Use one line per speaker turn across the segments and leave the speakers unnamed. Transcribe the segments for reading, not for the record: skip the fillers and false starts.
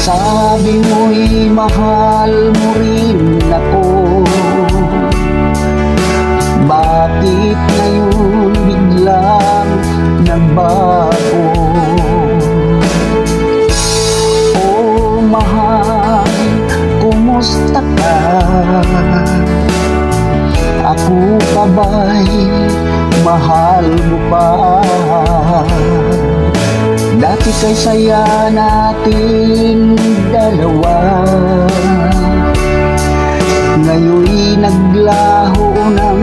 Sabi mo'y mahal mo rin ako. Bakit ngayon biglang nagbago? Oh mahal, kumusta ka? Ako pa ba'y mahal mo pa? Dati kay saya nating dalawa, ngayon'y naglaho ng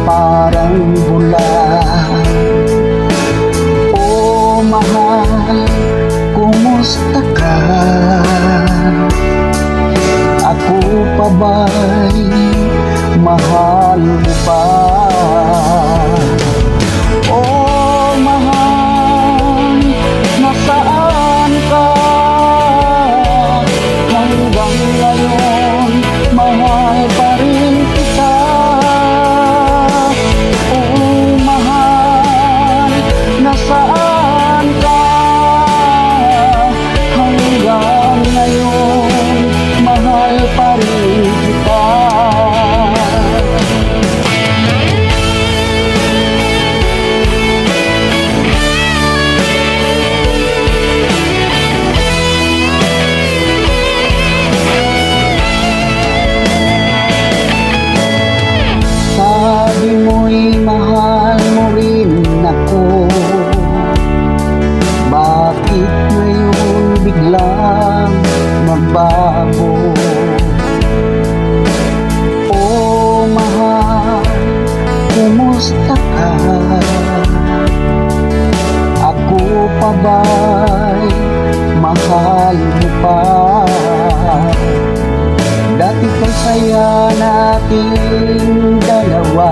parang bula. Oh mahal, kumusta ka? Ako pa ba'y mahal mo pa? Oh mahal, nasaan ka? Hanggang ngayon, mahal pa rin kita. Oh mahal, nasaan ka? Hanggang ngayon, mahal pa rin kita. Sabi mo'y mahal mo rin ako. Bakit ngayon biglang nagbago? Oh mahal, kumusta ka? Ako pa ba'y mahal mo pa? Dati kay saya nating dalawa,